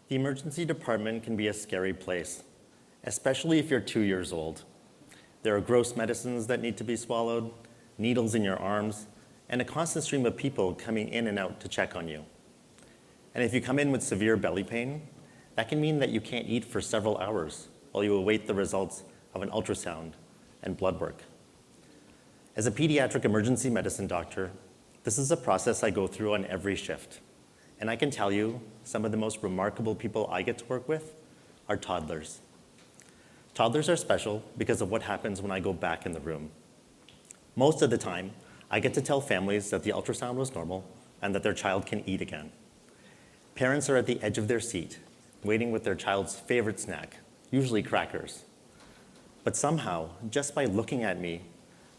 The emergency department can be a scary place, especially if you're 2 years old. There are gross medicines that need to be swallowed, needles in your arms, and a constant stream of people coming in and out to check on you. And if you come in with severe belly pain, that can mean that you can't eat for several hours while you await the results of an ultrasound and blood work. As a pediatric emergency medicine doctor, this is a process I go through on every shift. And I can tell you, some of the most remarkable people I get to work with are toddlers. Toddlers are special because of what happens when I go back in the room. Most of the time, I get to tell families that the ultrasound was normal and that their child can eat again. Parents are at the edge of their seat, waiting with their child's favorite snack, usually crackers. But somehow, just by looking at me,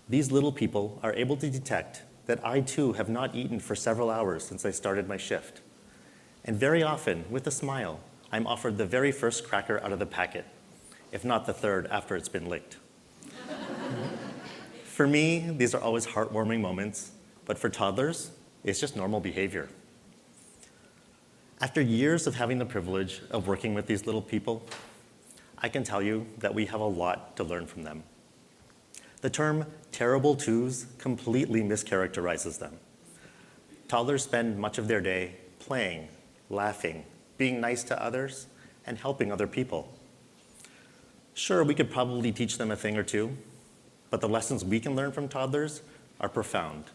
these little people are able to detect that I too have not eaten for several hours since I started my shift. And very often, with a smile, I'm offered the very first cracker out of the packet, if not the third after it's been licked. For me, these are always heartwarming moments, but for toddlers, it's just normal behavior. After years of having the privilege of working with these little people, I can tell you that we have a lot to learn from them. The term terrible twos completely mischaracterizes them. Toddlers spend much of their day playing, laughing, being nice to others, and helping other people. Sure, we could probably teach them a thing or two, but the lessons we can learn from toddlers are profound.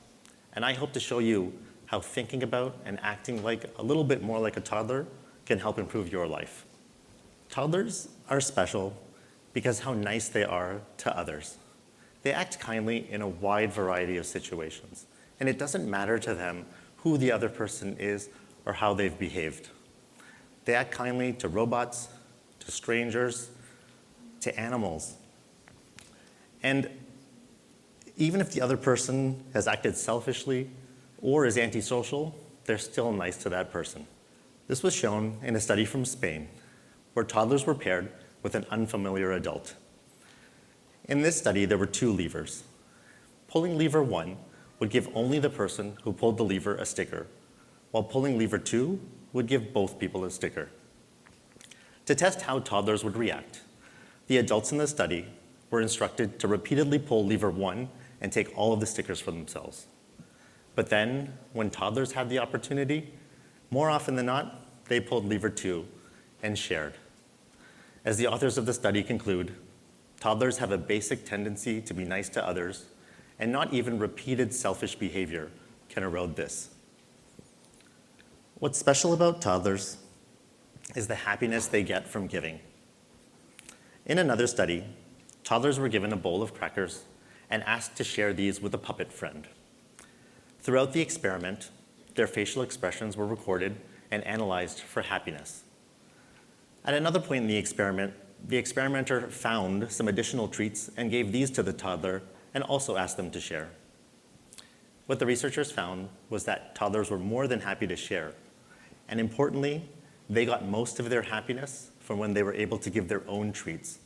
And I hope to show you how thinking about and acting like a little bit more like a toddler can help improve your life. Toddlers are special because how nice they are to others. They act kindly in a wide variety of situations, and it doesn't matter to them who the other person is or how they've behaved. They act kindly to robots, to strangers, to animals. And even if the other person has acted selfishly or is antisocial, they're still nice to that person. This was shown in a study from Spain, where toddlers were paired with an unfamiliar adult. In this study, there were 2 levers. Pulling lever 1 would give only the person who pulled the lever a sticker, while pulling lever 2 would give both people a sticker. To test how toddlers would react, the adults in the study were instructed to repeatedly pull lever 1 and take all of the stickers for themselves. But then, when toddlers had the opportunity, more often than not, they pulled lever 2 and shared. As the authors of the study conclude, toddlers have a basic tendency to be nice to others, and not even repeated selfish behavior can erode this. What's special about toddlers is the happiness they get from giving. In another study, toddlers were given a bowl of crackers and asked to share these with a puppet friend. Throughout the experiment, their facial expressions were recorded and analyzed for happiness. At another point in the experimenter found some additional treats and gave these to the toddler and also asked them to share. What the researchers found was that toddlers were more than happy to share. And importantly, they got most of their happiness from when they were able to give their own treats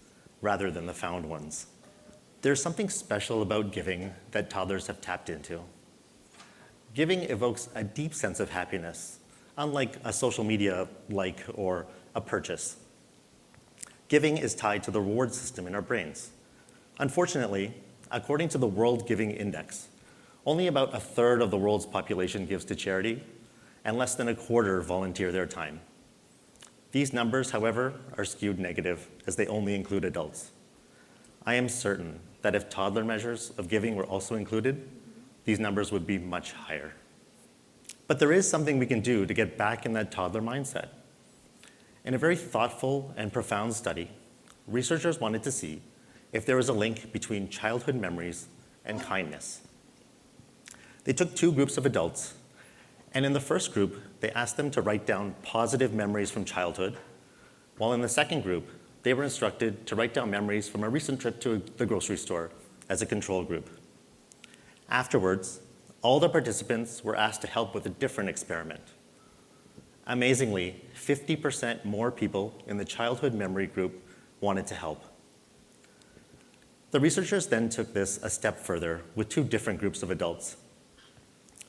rather than the found ones. There's something special about giving that toddlers have tapped into. Giving evokes a deep sense of happiness, unlike a social media like or a purchase. Giving is tied to the reward system in our brains. Unfortunately, according to the World Giving Index, only about a third of the world's population gives to charity, and less than a quarter volunteer their time. These numbers, however, are skewed negative as they only include adults. I am certain that if toddler measures of giving were also included, these numbers would be much higher. But there is something we can do to get back in that toddler mindset. In a very thoughtful and profound study, researchers wanted to see if there was a link between childhood memories and kindness. They took 2 groups of adults, and in the first group, they asked them to write down positive memories from childhood, while in the second group, they were instructed to write down memories from a recent trip to the grocery store as a control group. Afterwards, all the participants were asked to help with a different experiment. Amazingly, 50% more people in the childhood memory group wanted to help. The researchers then took this a step further with 2 different groups of adults.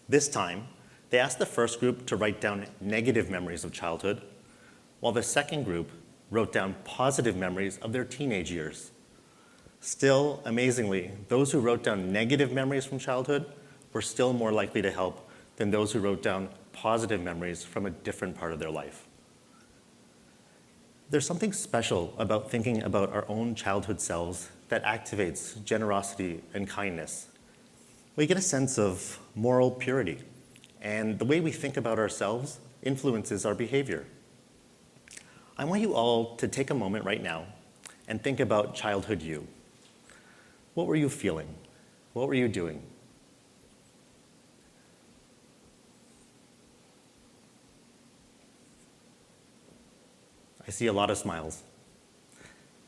This time, they asked the first group to write down negative memories of childhood, while the second group wrote down positive memories of their teenage years. Still, amazingly, those who wrote down negative memories from childhood were still more likely to help than those who wrote down positive memories from a different part of their life. There's something special about thinking about our own childhood selves that activates generosity and kindness. We get a sense of moral purity, and the way we think about ourselves influences our behavior. I want you all to take a moment right now and think about childhood you. What were you feeling? What were you doing? I see a lot of smiles.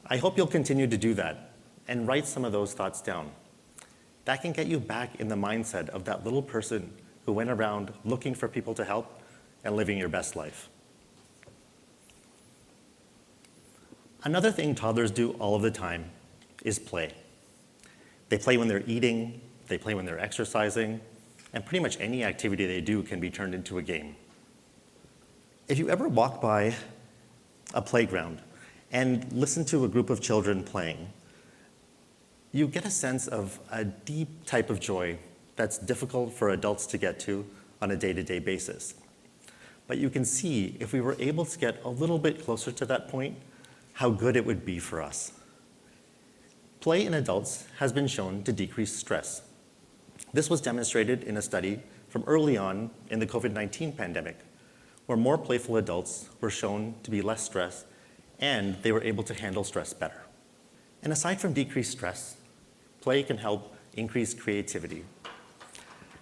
I hope you'll continue to do that and write some of those thoughts down. That can get you back in the mindset of that little person who went around looking for people to help and living your best life. Another thing toddlers do all of the time is play. They play when they're eating, they play when they're exercising, and pretty much any activity they do can be turned into a game. If you ever walk by a playground and listen to a group of children playing, you get a sense of a deep type of joy that's difficult for adults to get to on a day-to-day basis. But you can see, if we were able to get a little bit closer to that point, how good it would be for us. Play in adults has been shown to decrease stress. This was demonstrated in a study from early on in the COVID-19 pandemic, where more playful adults were shown to be less stressed and they were able to handle stress better. And aside from decreased stress, play can help increase creativity.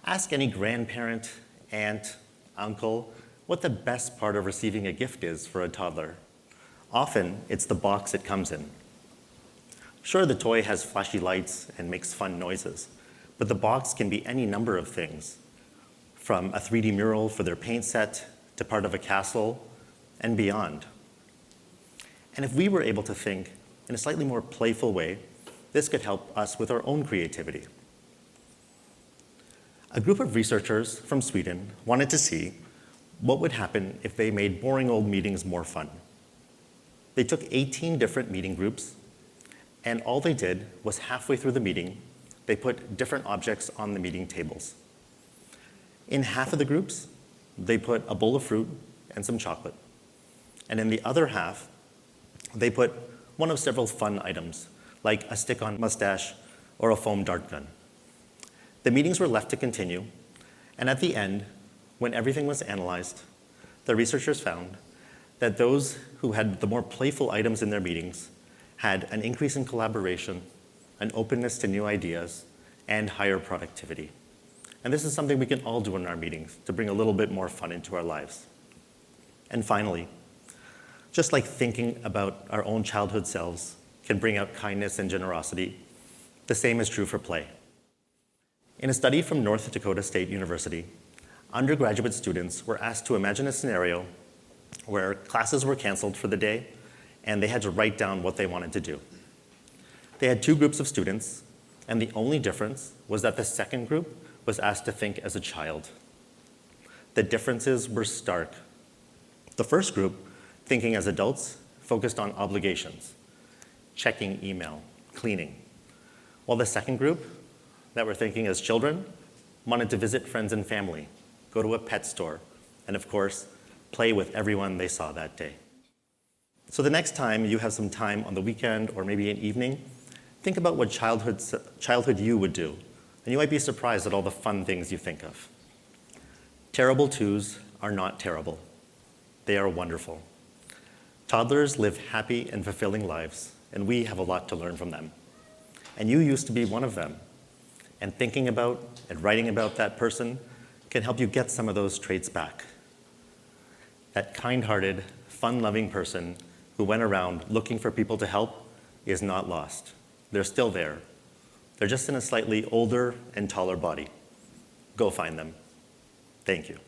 Ask any grandparent, aunt, uncle, what the best part of receiving a gift is for a toddler. Often, it's the box it comes in. Sure, the toy has flashy lights and makes fun noises, but the box can be any number of things, from a 3D mural for their paint set to part of a castle and beyond. And if we were able to think in a slightly more playful way, this could help us with our own creativity. A group of researchers from Sweden wanted to see what would happen if they made boring old meetings more fun. They took 18 different meeting groups, and all they did was halfway through the meeting, they put different objects on the meeting tables. In half of the groups, they put a bowl of fruit and some chocolate. And in the other half, they put one of several fun items, like a stick-on mustache or a foam dart gun. The meetings were left to continue, and at the end, when everything was analyzed, the researchers found that those who had the more playful items in their meetings had an increase in collaboration, an openness to new ideas, and higher productivity. And this is something we can all do in our meetings to bring a little bit more fun into our lives. And finally, just like thinking about our own childhood selves can bring out kindness and generosity, the same is true for play. In a study from North Dakota State University, undergraduate students were asked to imagine a scenario where classes were canceled for the day and they had to write down what they wanted to do. They had two groups of students, and the only difference was that the second group was asked to think as a child. The differences were stark. The first group, thinking as adults, focused on obligations, checking email, cleaning, while the second group, that were thinking as children, wanted to visit friends and family, go to a pet store, and of course, play with everyone they saw that day. So the next time you have some time on the weekend or maybe an evening, think about what childhood you would do, and you might be surprised at all the fun things you think of. Terrible twos are not terrible. They are wonderful. Toddlers live happy and fulfilling lives, and we have a lot to learn from them. And you used to be one of them. And thinking about and writing about that person can help you get some of those traits back. That kind-hearted, fun-loving person who went around looking for people to help is not lost. They're still there. They're just in a slightly older and taller body. Go find them. Thank you.